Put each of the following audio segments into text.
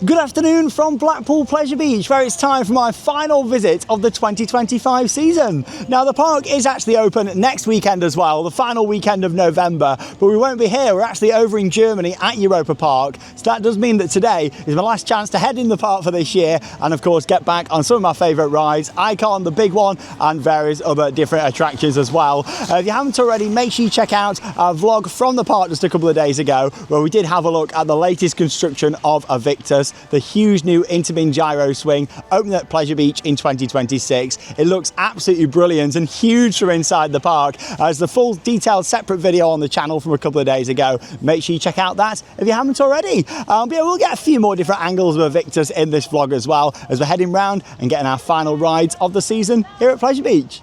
Good afternoon from Blackpool Pleasure Beach, where it's time for my final visit of the 2025 season. Now, the park is actually open next weekend as well, the final weekend of November, but we won't be here. We're actually over in Germany at Europa Park, so that does mean that today is my last chance to head in the park for this year and, of course, get back on some of my favourite rides, Icon, the big one, and various other different attractions as well. If you haven't already, make sure you check out our vlog from the park just a couple of days ago, where we did have a look at the latest construction of a Victus, the huge new Intermin gyro swing opening at Pleasure Beach in 2026. It looks absolutely brilliant and huge from inside the park. There's the full detailed separate video on the channel from a couple of days ago. Make sure you check out that if you haven't already. But yeah, we'll get a few more different angles of a Victus in this vlog as well, as we're heading round and getting our final rides of the season here at Pleasure Beach.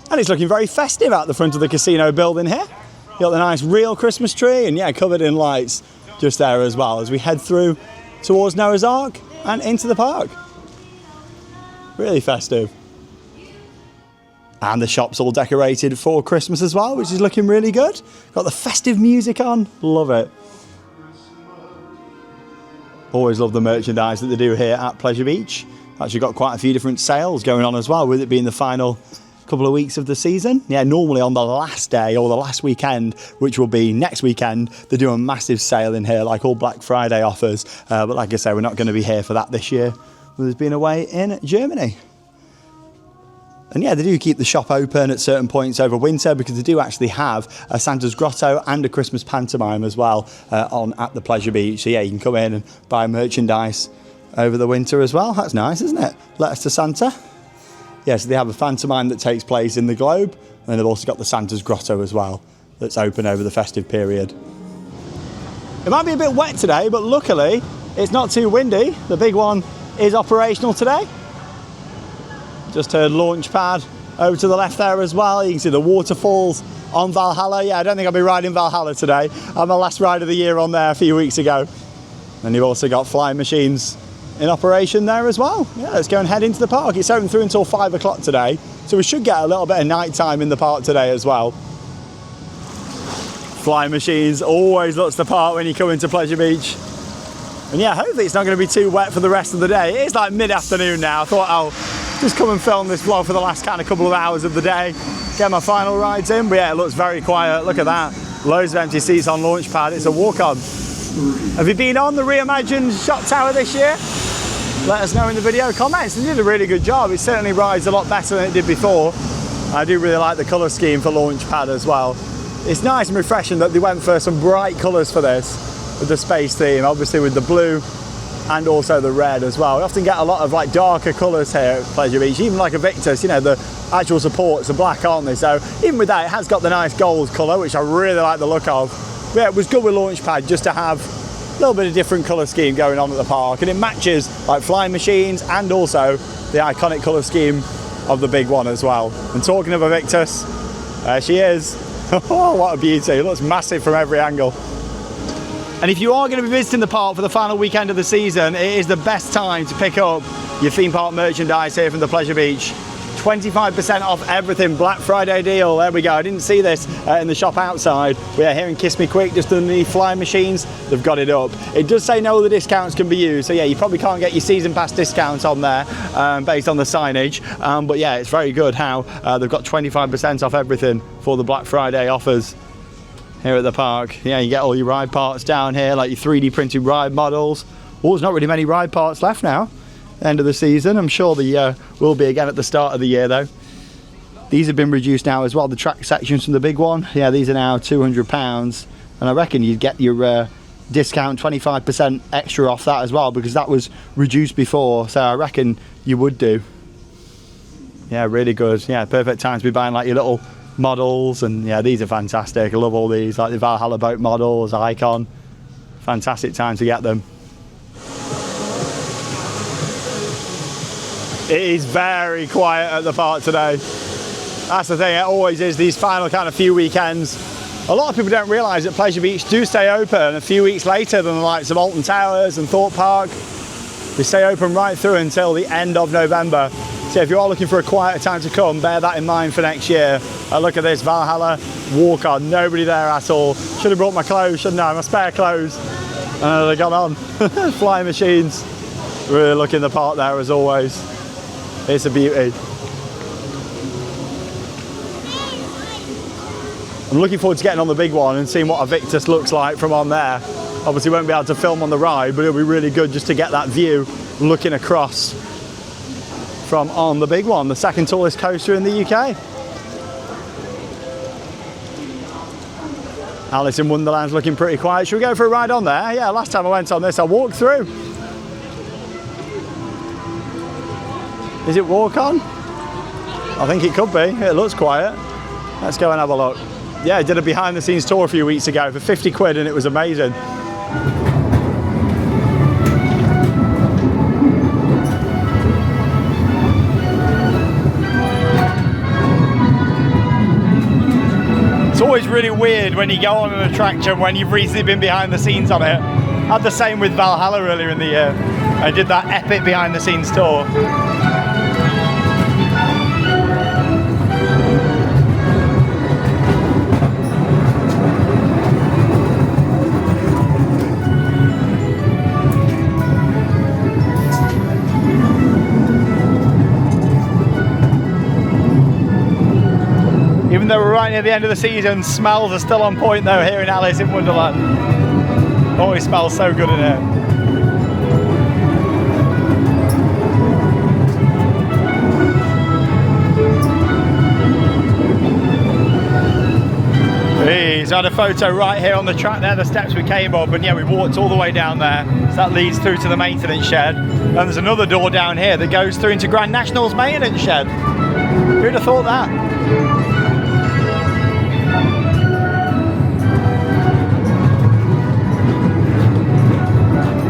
And it's looking very festive out the front of the casino building here. You got the nice real Christmas tree and yeah, covered in lights just there as well as we head through towards Noah's Ark and into the park. Really festive. And the shop's all decorated for Christmas as well, which is looking really good. Got the festive music on, love it. Always love the merchandise that they do here at Pleasure Beach. Actually got quite a few different sales going on as well, with it being the final couple of weeks of the season. Yeah, normally on the last day or the last weekend, which will be next weekend, they do a massive sale in here, like all Black Friday offers. But like I say, we're not going to be here for that this year, with us being away in Germany. And yeah, they do keep the shop open at certain points over winter, because they do actually have a Santa's Grotto and a Christmas pantomime as well on at the Pleasure Beach. So yeah, you can come in and buy merchandise over the winter as well. That's nice, isn't it? Letters to Santa. Yeah, so they have a pantomime that takes place in the Globe, and they've also got the Santa's Grotto as well, that's open over the festive period. It might be a bit wet today, but luckily it's not too windy. The big one is operational today. Just heard launch pad over to the left there as well. You can see the waterfalls on Valhalla. Yeah, I don't think I'll be riding Valhalla today. I had my last ride of the year on there a few weeks ago. And you've also got flying machines in operation there as well. Yeah, let's go and head into the park. It's open through until 5 o'clock today, so we should get a little bit of night time in the park today as well. Flying machines always looks the part when you come into Pleasure Beach. And yeah, hopefully it's not going to be too wet for the rest of the day. It is like mid-afternoon now. I thought I'll just come and film this vlog for the last kind of couple of hours of the day, get my final rides in. But yeah, it looks very quiet. Look at that, loads of empty seats on launch pad. It's a walk-on. Have you been on the reimagined shot tower this year? Let us know in the video comments. They did a really good job. It certainly rides a lot better than it did before. I do really like the colour scheme for Launchpad as well. It's nice and refreshing that they went for some bright colours for this, with the space theme, obviously with the blue and also the red as well. We often get a lot of like darker colours here at Pleasure Beach, even like a Victus, you know, the actual supports are black, aren't they? So even with that, it has got the nice gold colour, which I really like the look of. But yeah, it was good with Launchpad just to have a little bit of different colour scheme going on at the park, and it matches like flying machines and also the iconic colour scheme of the big one as well. And talking of a Victus, there she is. Oh, what a beauty. It looks massive from every angle. And if you are going to be visiting the park for the final weekend of the season, it is the best time to pick up your theme park merchandise here from the Pleasure Beach. 25% off everything, Black Friday deal. There we go. I didn't see this in the shop outside. We are here in Kiss Me Quick, just underneath flying machines. They've got it up. It does say no other discounts can be used. So yeah, you probably can't get your season pass discounts on there based on the signage. But yeah, it's very good how they've got 25% off everything for the Black Friday offers here at the park. Yeah, you get all your ride parts down here, like your 3D printed ride models. Oh, there's not really many ride parts left now. End of the season. I'm sure the will be again at the start of the year though. These have been reduced now as well, the track sections from the big one. Yeah, these are now £200, and I reckon you'd get your discount 25% extra off that as well, because that was reduced before, so I reckon you would do. Yeah, really good. Yeah, perfect time to be buying like your little models, and yeah, these are fantastic. I love all these, like the Valhalla boat models, Icon. Fantastic time to get them. It is very quiet at the park today. That's the thing, it always is these final kind of few weekends. A lot of people don't realise that Pleasure Beach do stay open a few weeks later than the likes of Alton Towers and Thorpe Park. They stay open right through until the end of November. So if you are looking for a quieter time to come, bear that in mind for next year. Look at this, Valhalla walk on, nobody there at all. Should have brought my clothes, shouldn't I? My spare clothes. They've gone on. Flying machines. Really looking the part there as always. It's a beauty. I'm looking forward to getting on the big one and seeing what a Victus looks like from on there. Obviously won't be able to film on the ride, but it'll be really good just to get that view looking across from on the big one, the second tallest coaster in the UK. Alice in Wonderland's looking pretty quiet. Should we go for a ride on there? Yeah, last time I went on this, I walked through. Is it walk on? I think it could be. It looks quiet. Let's go and have a look. Yeah, I did a behind the scenes tour a few weeks ago for 50 quid and it was amazing. It's always really weird when you go on an attraction when you've recently been behind the scenes on it. I had the same with Valhalla earlier in the year. I did that epic behind the scenes tour. Even though we're right near the end of the season, smells are still on point though here in Alice in Wonderland. Always smells so good in here. So I had a photo right here on the track there, the steps we came up, and yeah, we walked all the way down there. So that leads through to the maintenance shed. And there's another door down here that goes through into Grand National's maintenance shed. Who'd have thought that?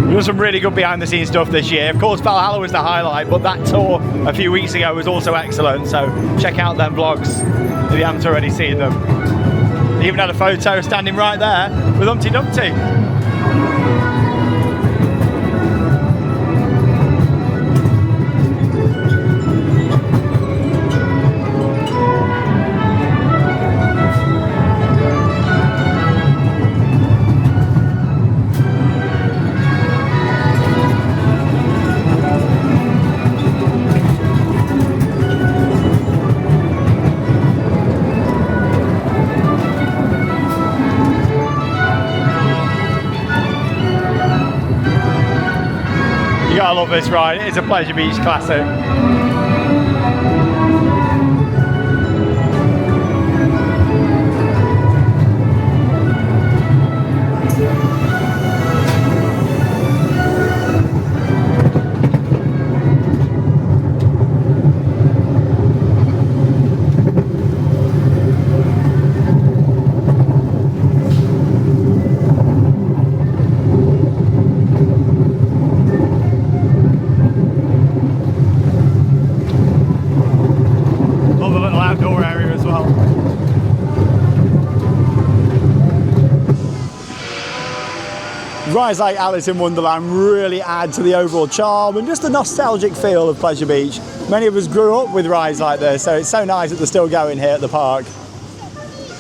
We've done some really good behind the scenes stuff this year. Of course, Valhalla was the highlight, but that tour a few weeks ago was also excellent. So check out them vlogs if you haven't already seen them. Even had a photo standing right there with Humpty Dumpty. I love this ride. It's a Pleasure Beach classic. Rides like Alice in Wonderland really add to the overall charm and just the nostalgic feel of Pleasure Beach. Many of us grew up with rides like this, so it's so nice that they're still going here at the park.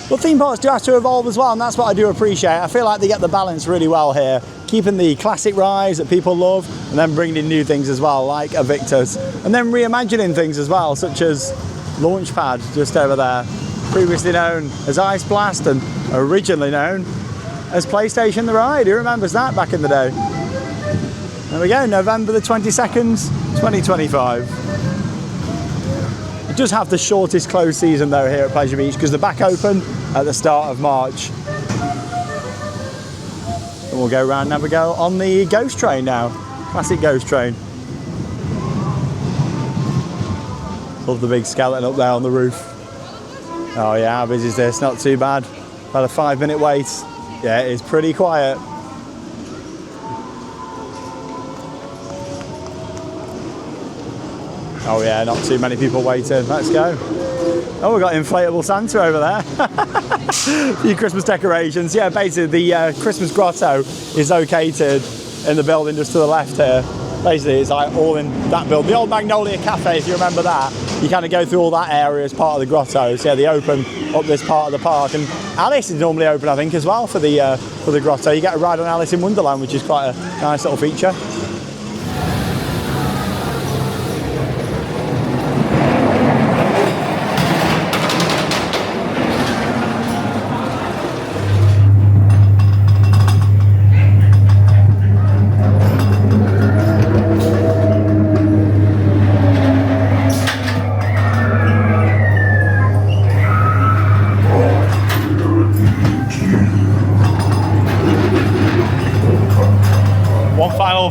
But theme parks do have to evolve as well, and that's what I do appreciate. I feel like they get the balance really well here, keeping the classic rides that people love and then bringing in new things as well, like a Victus, and then reimagining things as well, such as Launchpad just over there, previously known as Ice Blast and originally known as PlayStation the Ride. Who remembers that back in the day? There we go, November the 22nd, 2025. It does have the shortest closed season though here at Pleasure Beach because they're back open at the start of March. And we'll go around and have a go on the Ghost Train now. Classic Ghost Train. Love the big skeleton up there on the roof. Oh yeah, how busy is this? Not too bad. About a 5-minute wait. Yeah, it is pretty quiet. Oh yeah, not too many people waiting. Let's go. Oh, we've got inflatable Santa over there. A few Christmas decorations. Yeah, basically the Christmas grotto is located in the building just to the left here. Basically, it's like all in that building. The old Magnolia Cafe, if you remember that, you kind of go through all that area as part of the grotto. So yeah, they open up this part of the park, and Alice is normally open, I think, as well for the grotto. You get a ride on Alice in Wonderland, which is quite a nice little feature.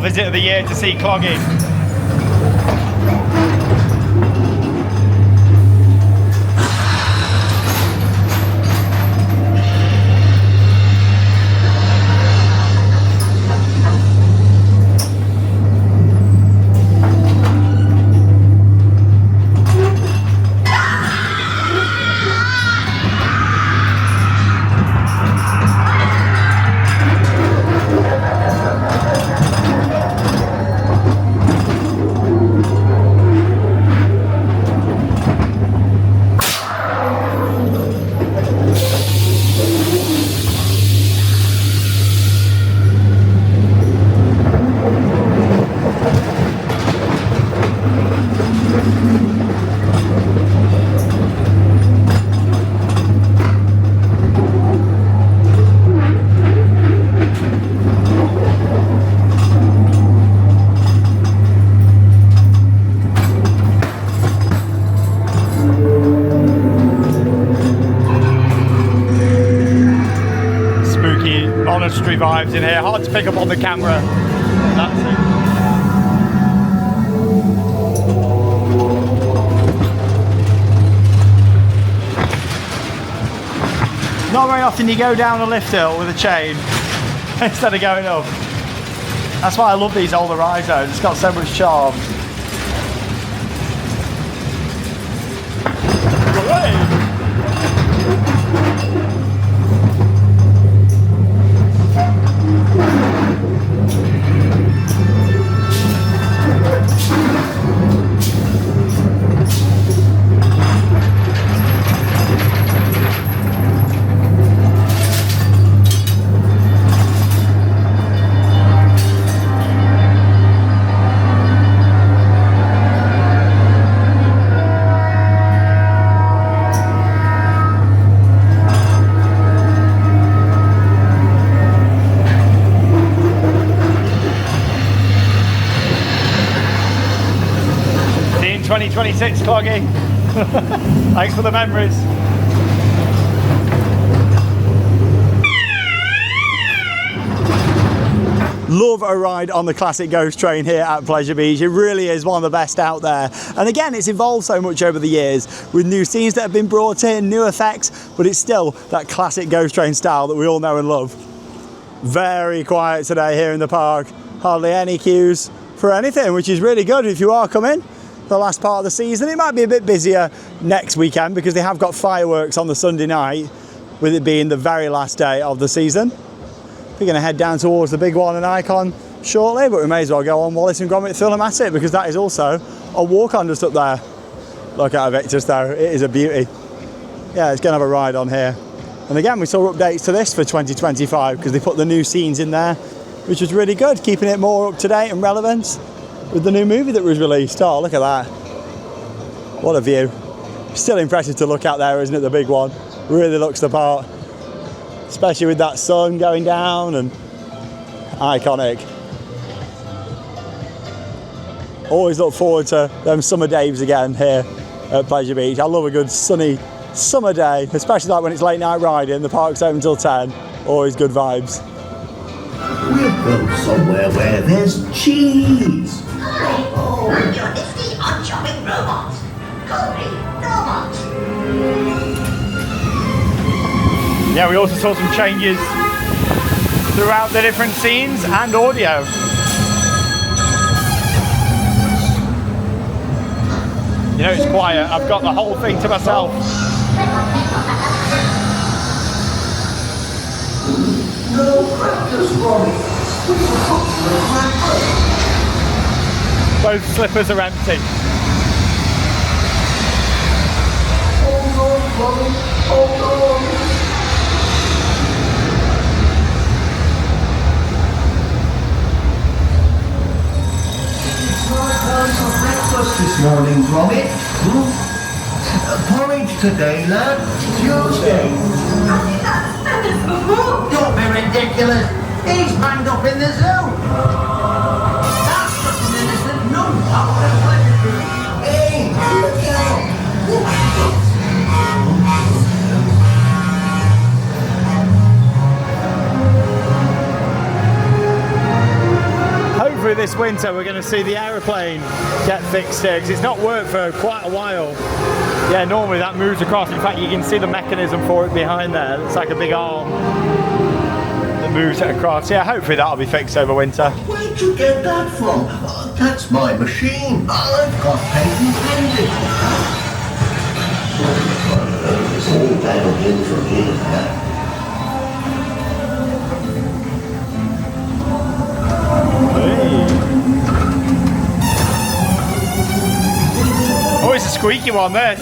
Visit of the year to see Cloggy. Monastery vibes in here, hard to pick up on the camera. That's it. Not very often you go down a lift hill with a chain instead of going up. That's why I love these older ride zones, it's got so much charm. See you in 2026, Cloggy. Thanks for the memories. Love a ride on the classic Ghost train here at Pleasure Beach. It really is one of the best out there. And again, it's evolved so much over the years with new scenes that have been brought in, new effects, but it's still that classic Ghost train style that we all know and love. Very quiet today here in the park. Hardly any queues for anything, which is really good if you are coming the last part of the season. It might be a bit busier next weekend because they have got fireworks on the Sunday night, with it being the very last day of the season. We're going to head down towards the big one and Icon shortly, but we may as well go on Wallace and Gromit Thulamatic because that is also a walk-on just up there. Look at Invictus though, it is a beauty. Yeah, it's going to have a ride on here. And again, we saw updates to this for 2025 because they put the new scenes in there, which was really good, keeping it more up to date and relevant with the new movie that was released. Oh, look at that. What a view. Still impressive to look out there, isn't it, the big one? Really looks the part. Especially with that sun going down, and iconic. Always look forward to them summer days again here at Pleasure Beach. I love a good sunny summer day, especially like when it's late night riding. The park's open until 10. Always good vibes. We'll go somewhere where there's cheese. Oh, and your nifty on-chopping robot. Call me Robot. Yeah, we also saw some changes throughout the different scenes and audio. You know, it's quiet. I've got the whole thing to myself. No practice, Ronnie. Both slippers are empty. Gromit. Hold on. It's my time for breakfast this morning, Gromit. Porridge today, lad. Tuesday. I think that's better. Don't be ridiculous. He's banged up in the zoo. That's just an innocent gnome. Hey, look out. Hopefully this winter we're going to see the aeroplane get fixed here, because it's not worked for quite a while. Yeah, normally that moves across. In fact, you can see the mechanism for it behind there. It's like a big arm that moves it across. Yeah, hopefully that'll be fixed over winter. Where'd you get that from? That's my machine. I've got patent pending. It's all downhill from here now. Oh, it's a squeaky one, this.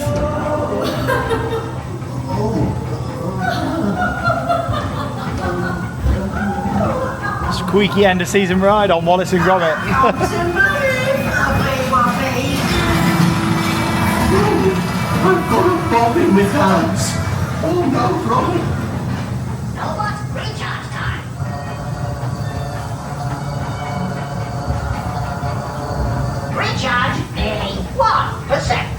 Squeaky end of season ride on Wallace and Gromit. I've got a bob in my hands. Oh no, Gromit. Robot recharge time. Recharge nearly 1%.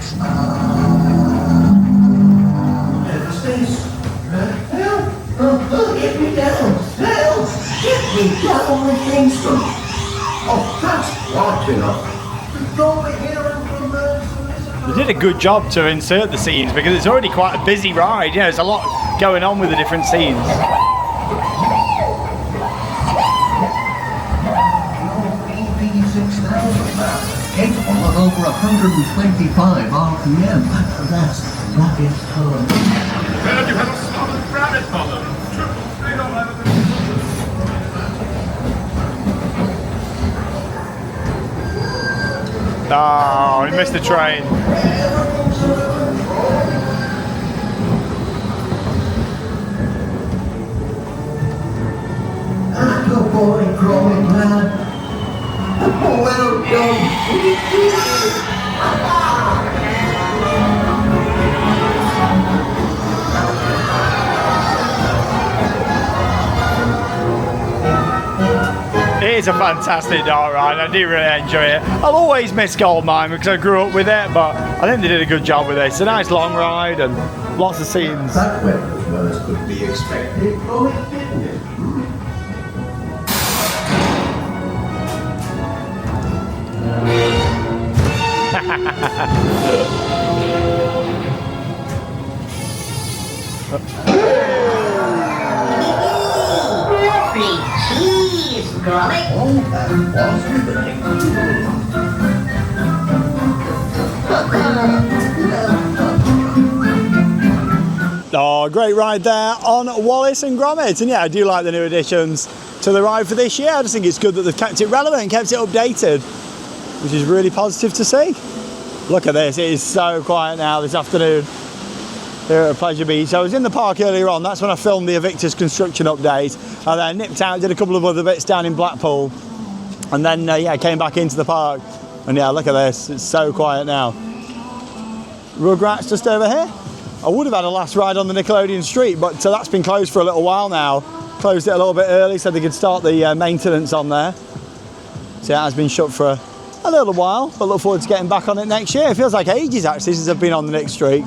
What's this? Help! Get me down! Help! Get me down, Kingston! Oh, that's quite enough. Gromit here and from They did a good job to insert the scenes, because it's already quite a busy ride. You know, there's a lot going on with the different scenes. EP6000 now. Capable of over 125 RPM. That's rapid current. Heard you had a spotted rabbit mother. Oh, he missed the train. Good boy, Gromit, man. Well done. It is a fantastic dark ride. I do really enjoy it. I'll always miss Goldmine because I grew up with it, but I think they did a good job with it. It's a nice long ride and lots of scenes. That went as well as could be expected. Oh, it didn't it? Lovely cheese, Gromit. Oh, that was riveting. Oh, great ride there on Wallace and Gromit. And yeah, I do like the new additions to the ride for this year. I just think it's good that they've kept it relevant and kept it updated, which is really positive to see. Look at this, it is so quiet now this afternoon here at Pleasure Beach. I was in the park earlier on, that's when I filmed the Evictus construction update. And then nipped out, did a couple of other bits down in Blackpool. And then, yeah, came back into the park. And yeah, look at this, it's so quiet now. Rugrats just over here. I would have had a last ride on the Nickelodeon street, but that's been closed for a little while now. Closed it a little bit early so they could start the maintenance on there. So yeah, it has been shut for a little while, but look forward to getting back on it next year. It feels like ages actually since I've been on the Nick streak.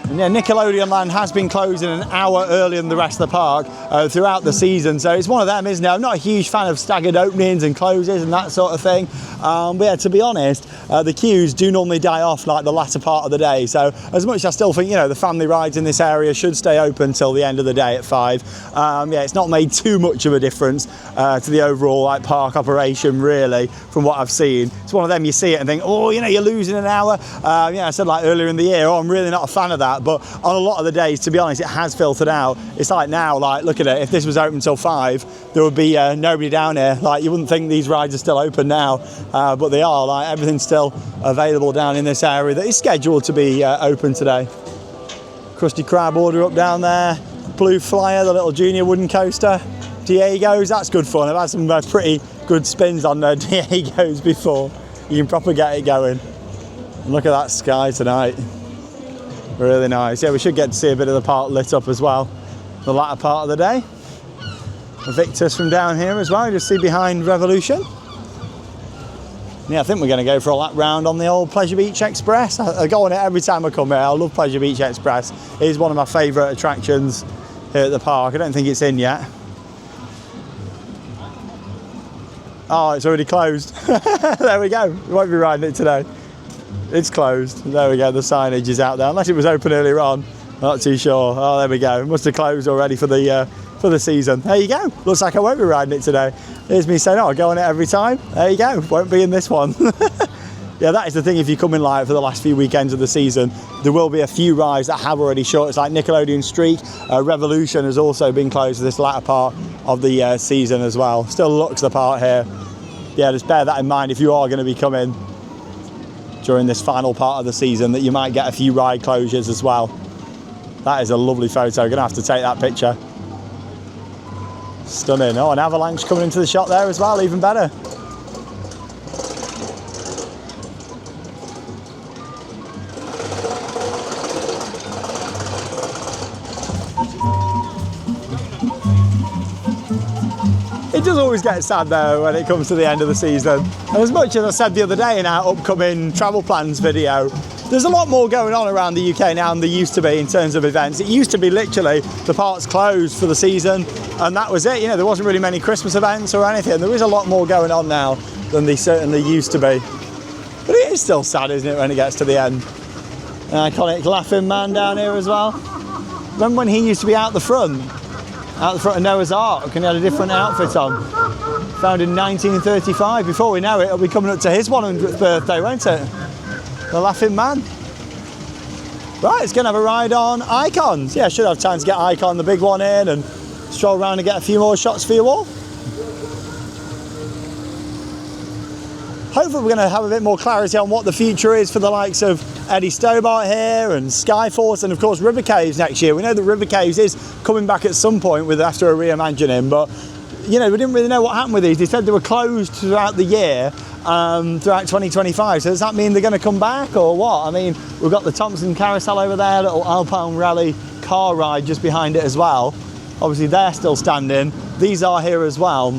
And yeah, Nickelodeon Land has been closing an hour earlier than the rest of the park throughout the season, so it's one of them, isn't it? I'm not a huge fan of staggered openings and closes and that sort of thing, but yeah, to be honest, the queues do normally die off like the latter part of the day, so as much as I still think, you know, the family rides in this area should stay open till the end of the day at 5, yeah, it's not made too much of a difference to the overall like park operation really from what I've seen. It's one of them, you see it and think, oh, you know, you're losing an hour. Yeah, I said like earlier in the year, oh, I'm really not a fan of that. But on a lot of the days, to be honest, it has filtered out. It's like now, like, look at it, if this was open till 5, there would be nobody down here. Like, you wouldn't think these rides are still open now, but they are. Like, everything's still available down in this area that is scheduled to be open today. Krusty Krab order up down there. Blue Flyer, the little junior wooden coaster. Diego's, that's good fun. I've had some pretty good spins on Diego's before. You can proper get it going. And look at that sky tonight. Really nice. Yeah, we should get to see a bit of the park lit up as well. The latter part of the day. Victus from down here as well, just see behind Revolution. Yeah, I think we're going to go for a lap round on the old Pleasure Beach Express. I go on it every time I come here. I love Pleasure Beach Express. It is one of my favourite attractions here at the park. I don't think it's in yet. Oh, it's already closed. There we go. We won't be riding it today. It's closed. There we go. The signage is out there. Unless it was open earlier on. I'm not too sure. Oh, there we go. It must have closed already for the season. There you go. Looks like I won't be riding it today. Here's me saying, oh, I go on it every time. There you go. Won't be in this one. Yeah, that is the thing. If you come in live for the last few weekends of the season, there will be a few rides that have already shut. It's like Nickelodeon Streak. Revolution has also been closed for this latter part of the season as well. Still looks the part here. Yeah, just bear that in mind if you are going to be coming during this final part of the season, that you might get a few ride closures as well. That is a lovely photo. I'm going to have to take that picture. Stunning. Oh, an avalanche coming into the shot there as well, even better. It does always get sad though when it comes to the end of the season. And as much as I said the other day in our upcoming travel plans video, there's a lot more going on around the UK now than there used to be in terms of events. It used to be literally the park's closed for the season and that was it. You know, there wasn't really many Christmas events or anything. There is a lot more going on now than they certainly used to be. But it is still sad, isn't it, when it gets to the end? An iconic Laughing Man down here as well. Remember when he used to be out the front of Noah's Ark, and he had a different outfit on? Found in 1935. Before we know it, it'll be coming up to his 100th birthday, won't it? The Laughing Man. Right, it's going to have a ride on Icons. Yeah, should have time to get Icon, the big one, in and stroll around and get a few more shots for you all. Hopefully we're going to have a bit more clarity on what the future is for the likes of Eddie Stobart here and Skyforce and of course River Caves next year. We know that River Caves is coming back at some point after a reimagining, but you know, we didn't really know what happened with these. They said they were closed throughout the year, throughout 2025. So does that mean they're going to come back or what? I mean, we've got the Thompson Carousel over there, little Alpine Rally car ride just behind it as well. Obviously they're still standing. These are here as well.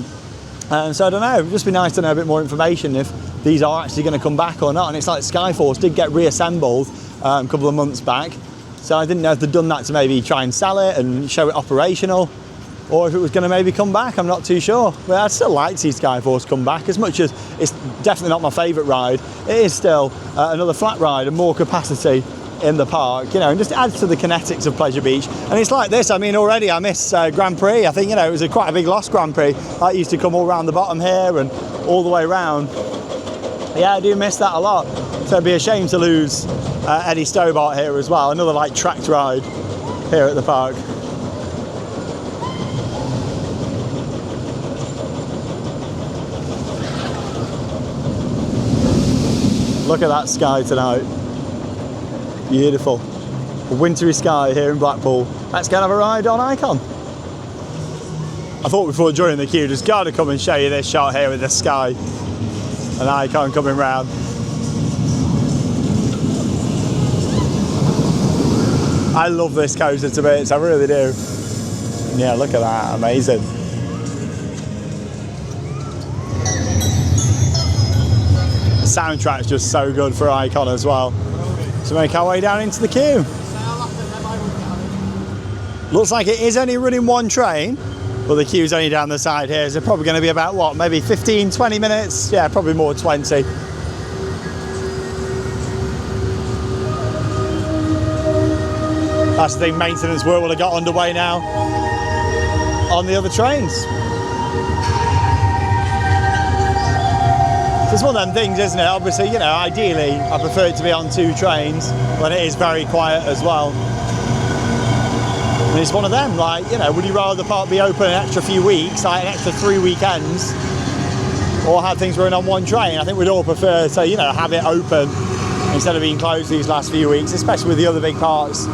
So I don't know, it'd just be nice to know a bit more information if these are actually going to come back or not. And it's like Skyforce did get reassembled a couple of months back. So I didn't know if they'd done that to maybe try and sell it and show it operational, or if it was going to maybe come back. I'm not too sure. But I'd still like to see Skyforce come back, as much as it's definitely not my favourite ride. It is still another flat ride and more capacity in the park, you know, and just adds to the kinetics of Pleasure Beach. And it's like this, I mean, already I miss Grand Prix. I think, you know, it was quite a big lost Grand Prix. That used to come all around the bottom here and all the way around. Yeah, I do miss that a lot. So it'd be a shame to lose Eddie Stobart here as well. Another like tracked ride here at the park. Look at that sky tonight. Beautiful. A wintry sky here in Blackpool. Let's go and have a ride on Icon. I thought before joining the queue, just gotta come and show you this shot here with the sky. An Icon coming round. I love this coaster to bits, I really do. Yeah, look at that, amazing. The soundtrack's just so good for Icon as well. So make our way down into the queue. Looks like it is only running one train. Well, the queue's only down the side here, so probably going to be about, what, maybe 15, 20 minutes? Yeah, probably more 20. That's the thing, maintenance work will have got underway now on the other trains. So it's one of them things, isn't it? Obviously, you know, ideally, I prefer it to be on two trains when it is very quiet as well. And it's one of them, like, you know, would you rather the park be open an extra few weeks, like an extra 3 weekends, or have things running on one train? I think we'd all prefer to, you know, have it open instead of being closed these last few weeks, especially with the other big parks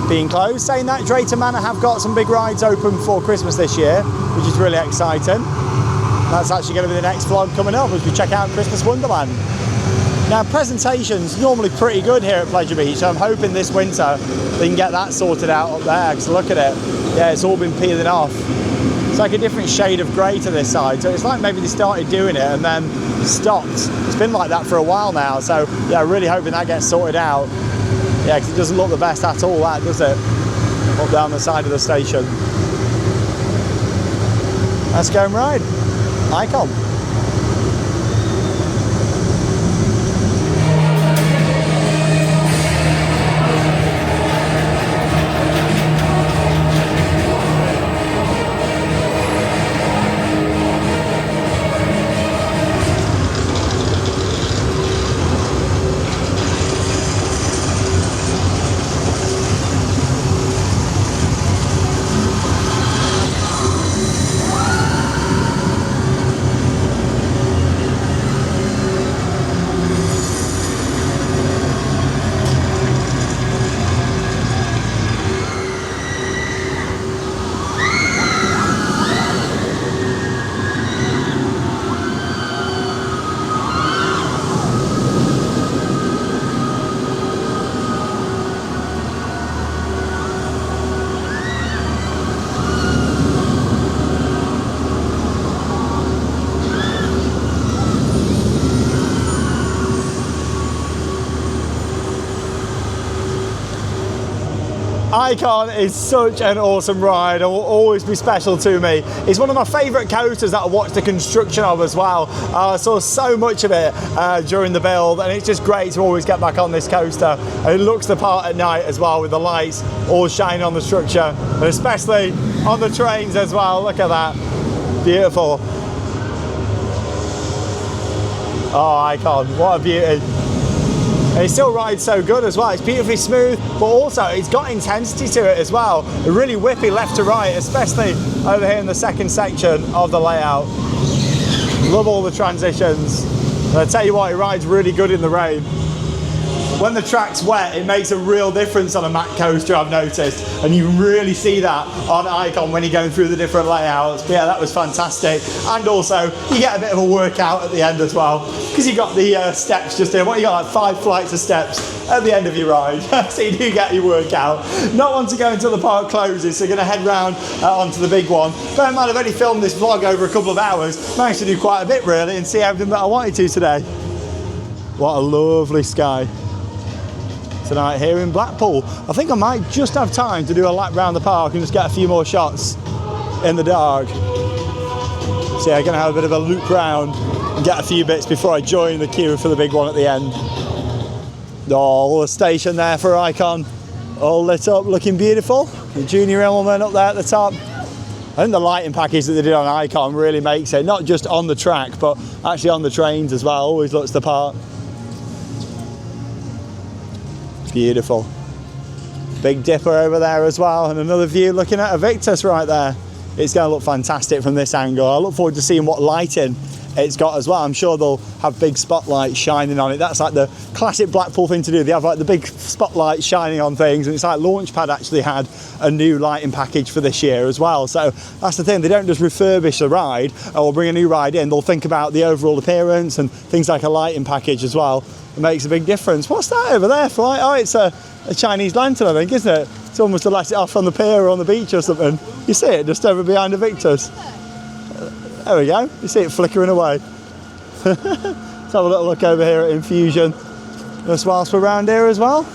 being closed. Saying that, Drayton Manor have got some big rides open for Christmas this year, which is really exciting. That's actually going to be the next vlog coming up as we check out Christmas Wonderland. Now, presentation's normally pretty good here at Pleasure Beach, so I'm hoping this winter they can get that sorted out up there, because look at it. Yeah, it's all been peeling off. It's like a different shade of grey to this side, so it's like maybe they started doing it and then stopped. It's been like that for a while now, so yeah, really hoping that gets sorted out. Yeah, because it doesn't look the best at all, that, does it? Up down the side of the station. Let's go and ride. Icon. Icon is such an awesome ride and will always be special to me. It's one of my favourite coasters that I watched the construction of as well. I saw so much of it during the build, and it's just great to always get back on this coaster. And it looks the part at night as well, with the lights all shining on the structure, and especially on the trains as well. Look at that, beautiful. Oh, Icon, what a beauty. And it still rides so good as well. It's beautifully smooth, but also it's got intensity to it as well. Really whippy left to right, especially over here in the second section of the layout. Love all the transitions. And I tell you what, it rides really good in the rain. When the track's wet, it makes a real difference on a matte coaster, I've noticed, and you really see that on Icon when you're going through the different layouts. But yeah, that was fantastic. And also, you get a bit of a workout at the end as well, because you got the steps just here. What, you got like 5 flights of steps at the end of your ride, so you do get your workout. Not want to go until the park closes, so you're going to head round onto the big one. Bear in mind, I've only filmed this vlog over a couple of hours. Managed to do quite a bit really, and see everything that I wanted to today. What a lovely sky tonight here in Blackpool. I think I might just have time to do a lap round the park and just get a few more shots in the dark. So yeah, I'm going to have a bit of a loop round and get a few bits before I join the queue for the big one at the end. Oh, the station there for Icon, all lit up, looking beautiful. The junior element up there at the top. I think the lighting package that they did on Icon really makes it, not just on the track, but actually on the trains as well. Always looks the part. Beautiful. Big Dipper over there as well, and another view looking at Invictus right there. It's going to look fantastic from this angle. I look forward to seeing what lighting it's got as well. I'm sure they'll have big spotlights shining on it. That's like the classic Blackpool thing to do. They have like the big spotlights shining on things, and it's like Launchpad actually had a new lighting package for this year as well. So that's the thing, they don't just refurbish a ride or bring a new ride in, they'll think about the overall appearance and things like a lighting package as well. It makes a big difference. What's that over there for? Like, oh, it's a Chinese lantern, I think, isn't it? Someone must have let it off on the pier or on the beach or something. You see it just over behind Invictus. There we go. You see it flickering away. Let's have a little look over here at Infusion. Just whilst we're around here as well.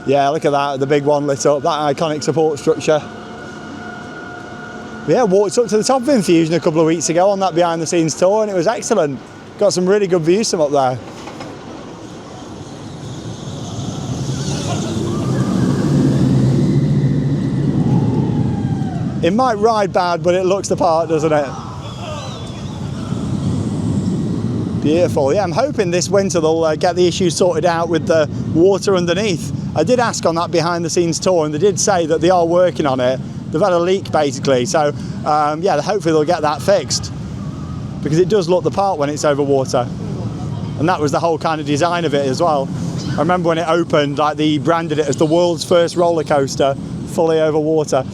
Yeah, look at that, the big one lit up, that iconic support structure. Yeah, walked up to the top of Infusion a couple of weeks ago on that behind the scenes tour, and it was excellent. Got some really good views from up there. It might ride bad, but it looks the part, doesn't it? Beautiful. Yeah, I'm hoping this winter they'll get the issues sorted out with the water underneath. I did ask on that behind the scenes tour, and they did say that they are working on it. They've had a leak basically, so yeah, hopefully they'll get that fixed, because it does look the part when it's over water, and that was the whole kind of design of it as well. I remember when it opened, like they branded it as the world's first roller coaster, fully over water.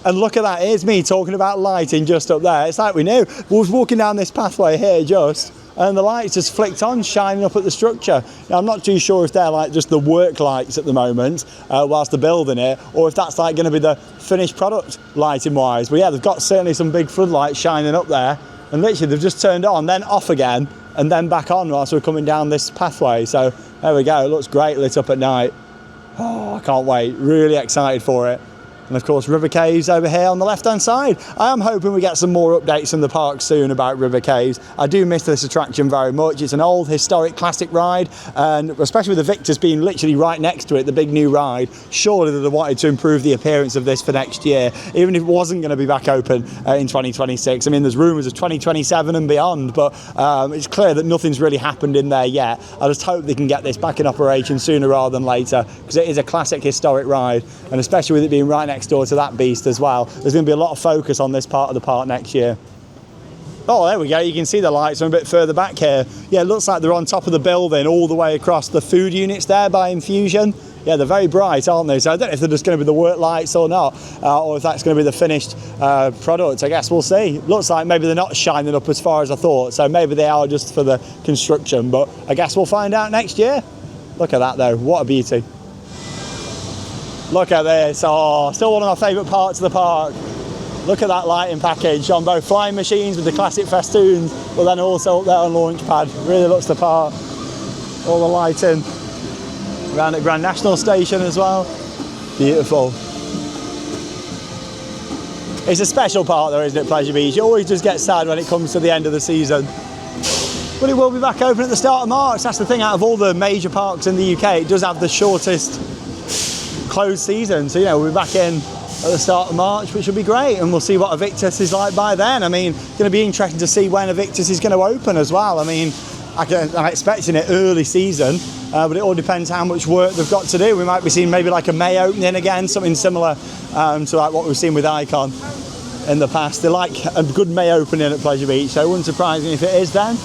And look at that, here's me talking about lighting just up there. It's like we knew. We was walking down this pathway here just, and the lights just flicked on, shining up at the structure. Now, I'm not too sure if they're like just the work lights at the moment, whilst they're building it, or if that's like going to be the finished product lighting wise. But yeah, they've got certainly some big floodlights shining up there, and literally they've just turned on, then off again, and then back on whilst we're coming down this pathway. So there we go, it looks great lit up at night. Oh, I can't wait, really excited for it. And of course, River Caves over here on the left-hand side. I am hoping we get some more updates from the park soon about River Caves. I do miss this attraction very much. It's an old, historic, classic ride, and especially with the Victus being literally right next to it, the big new ride, surely they'd have wanted to improve the appearance of this for next year, even if it wasn't going to be back open in 2026. I mean, there's rumours of 2027 and beyond, but it's clear that nothing's really happened in there yet. I just hope they can get this back in operation sooner rather than later, because it is a classic, historic ride, and especially with it being right next door to that beast as well, there's going to be a lot of focus on this part of the park next year. Oh, there we go, you can see the lights from a bit further back here. Yeah, it looks like they're on top of the building all the way across the food units there by Infusion. Yeah, they're very bright, aren't they? So I don't know if they're just going to be the work lights or not, or if that's going to be the finished product. I guess we'll see. Looks like maybe they're not shining up as far as I thought, so maybe they are just for the construction, but I guess we'll find out next year. Look at that though, what a beauty. Look at this, oh, still one of my favourite parts of the park. Look at that lighting package on both flying machines with the classic festoons, but then also up there on launch pad. Really looks the part. All the lighting around at Grand National Station as well. Beautiful. It's a special part though, isn't it, Pleasure Beach? You always just get sad when it comes to the end of the season. But it will be back open at the start of March. That's the thing, out of all the major parks in the UK, it does have the shortest closed season, so we'll be back in at the start of March, which will be great, and we'll see what Evictus is like by then. I mean, it's going to be interesting to see when Evictus is going to open as well. I mean, I'm expecting it early season, but it all depends how much work they've got to do. We might be seeing maybe like a May opening again, something similar to like what we've seen with Icon in the past. They like a good May opening at Pleasure Beach, so it wouldn't surprise me if it is then,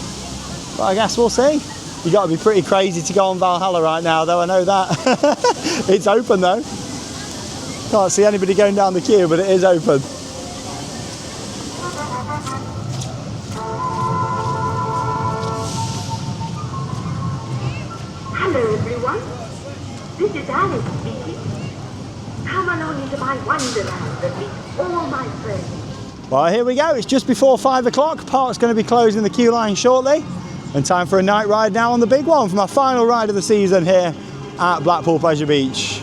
but I guess we'll see. You got to be pretty crazy to go on Valhalla right now, though, I know that. It's open, though. Can't see anybody going down the queue, but it is open. Hello, everyone. This is Alice speaking. Come along into my wonderland and meet all my friends. Well, here we go. It's just before 5 o'clock. Park's going to be closing the queue line shortly. And time for a night ride now on the big one for my final ride of the season here at Blackpool Pleasure Beach.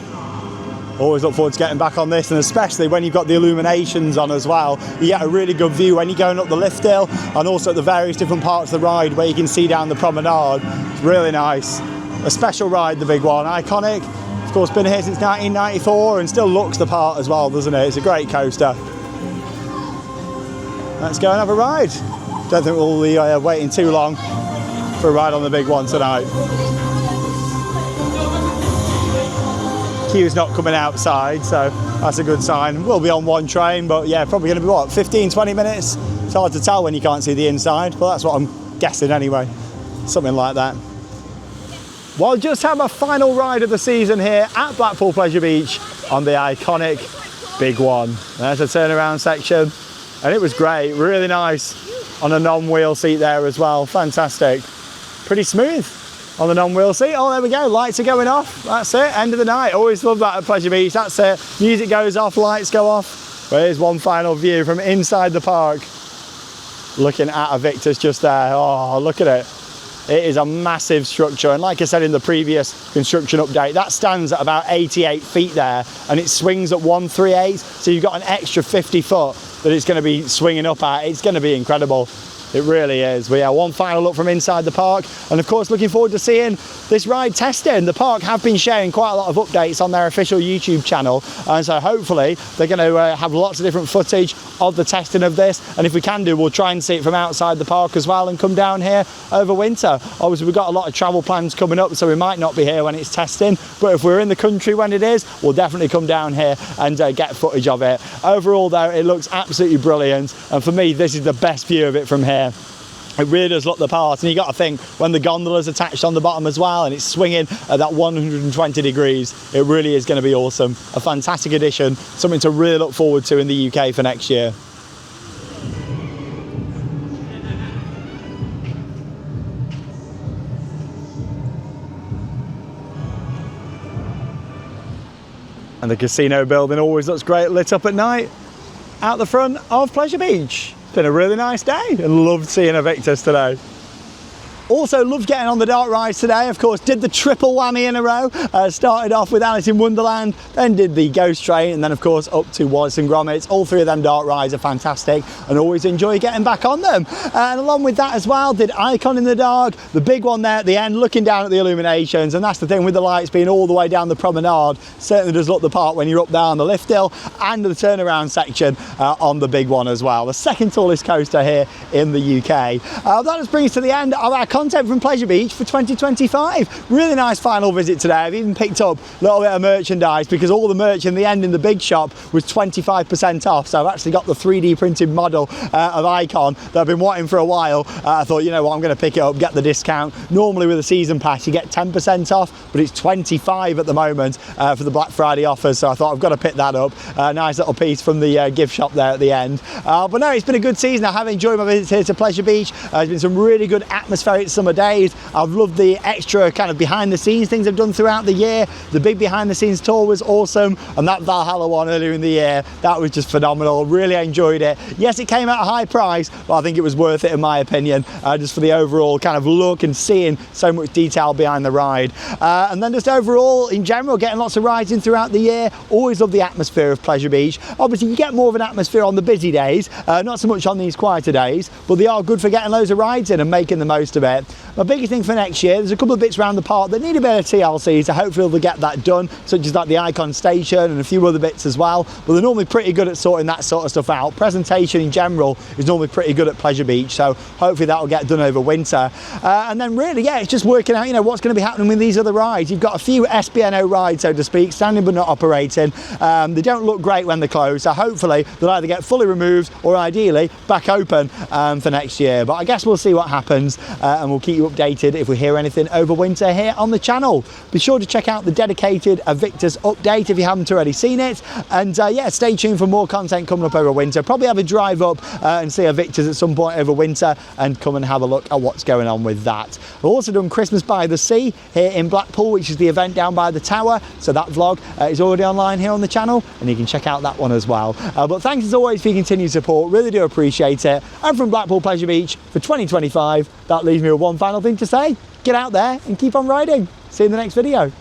Always look forward to getting back on this, and especially when you've got the illuminations on as well. You get a really good view when you're going up the lift hill, and also at the various different parts of the ride where you can see down the promenade. It's really nice. A special ride, the big one. Iconic. Of course, been here since 1994 and still looks the part as well, doesn't it? It's a great coaster. Let's go and have a ride. Don't think we'll be waiting too long for a ride on the big one tonight. Queue's not coming outside, so that's a good sign. We'll be on one train, but yeah, probably going to be what, 15-20 minutes? It's hard to tell when you can't see the inside, but that's what I'm guessing anyway. Something like that. Well, just had my final ride of the season here at Blackpool Pleasure Beach on the iconic Big One. There's a turnaround section, and it was great, really nice on a non-wheel seat there as well. Fantastic. Pretty smooth on the non-wheel seat. Oh, there we go, lights are going off. That's it, end of the night. Always love that at Pleasure Beach. That's it, music goes off, lights go off. But here's one final view from inside the park, looking at Evictus just there. Oh, look at it. It is a massive structure, and like I said in the previous construction update, that stands at about 88 feet there, and it swings at 138, so you've got an extra 50 foot that it's going to be swinging up at. It's going to be incredible. It really is. But yeah, one final look from inside the park, and of course looking forward to seeing this ride testing. The park have been sharing quite a lot of updates on their official YouTube channel, and so hopefully they're going to have lots of different footage of the testing of this, and if we can do, we'll try and see it from outside the park as well and come down here over winter. Obviously we've got a lot of travel plans coming up, so we might not be here when it's testing, but if we're in the country when it is, we'll definitely come down here and get footage of it. Overall though, it looks absolutely brilliant, and for me this is the best view of it from here. It really does look the part, and you got to think when the gondola's attached on the bottom as well and it's swinging at that 120 degrees, it really is going to be awesome. A fantastic addition, something to really look forward to in the UK for next year. And the casino building always looks great lit up at night out the front of Pleasure Beach. It's been a really nice day and loved seeing Invictus today. Also loved getting on the dark rides today. Of course, did the triple whammy in a row. Started off with Alice in Wonderland, then did the Ghost Train, and then of course up to Wallace and Gromit. All three of them dark rides are fantastic and always enjoy getting back on them. And along with that as well, did Icon in the Dark, the big one there at the end, looking down at the illuminations. And that's the thing with the lights being all the way down the promenade, certainly does look the part when you're up there on the lift hill and the turnaround section on the big one as well. The second tallest coaster here in the UK. That just brings us to the end of our content from Pleasure Beach for 2025. Really nice final visit today. I've even picked up a little bit of merchandise because all the merch in the end in the big shop was 25% off. So I've actually got the 3D printed model of Icon that I've been wanting for a while. I thought, you know what, I'm going to pick it up, get the discount. Normally with a season pass you get 10% off, but it's 25 at the moment for the Black Friday offers. So I thought I've got to pick that up. Nice little piece from the gift shop there at the end. But no, it's been a good season. I have enjoyed my visits here to Pleasure Beach. There's been some really good atmospheric summer days. I've loved the extra kind of behind the scenes things I've done throughout the year. The big behind the scenes tour was awesome, and that Valhalla one earlier in the year, that was just phenomenal. Really enjoyed it. Yes, it came at a high price, but I think it was worth it in my opinion, just for the overall kind of look and seeing so much detail behind the ride. And then just overall in general, getting lots of rides in throughout the year. Always love the atmosphere of Pleasure Beach. Obviously you get more of an atmosphere on the busy days, not so much on these quieter days, but they are good for getting loads of rides in and making the most of it. My biggest thing for next year, there's a couple of bits around the park that need a bit of TLC, so hopefully they'll get that done, such as like the Icon Station and a few other bits as well. But they're normally pretty good at sorting that sort of stuff out. Presentation in general is normally pretty good at Pleasure Beach, so hopefully that'll get done over winter. And then really, yeah, it's just working out, you know, what's going to be happening with these other rides. You've got a few SBNO rides, so to speak, standing but not operating. They don't look great when they're closed, so hopefully they'll either get fully removed or ideally back open for next year. But I guess we'll see what happens, and we'll keep you updated if we hear anything over winter here on the channel. Be sure to check out the dedicated Invictus update if you haven't already seen it, and yeah, stay tuned for more content coming up over winter. Probably have a drive up and see Invictus at some point over winter and come and have a look at what's going on with that. We've also done Christmas by the Sea here in Blackpool, which is the event down by the tower, so that vlog is already online here on the channel and you can check out that one as well. But thanks as always for your continued support, really do appreciate it. And from Blackpool Pleasure Beach for 2025, that leaves me with one final thing to say: get out there and keep on riding. See you in the next video.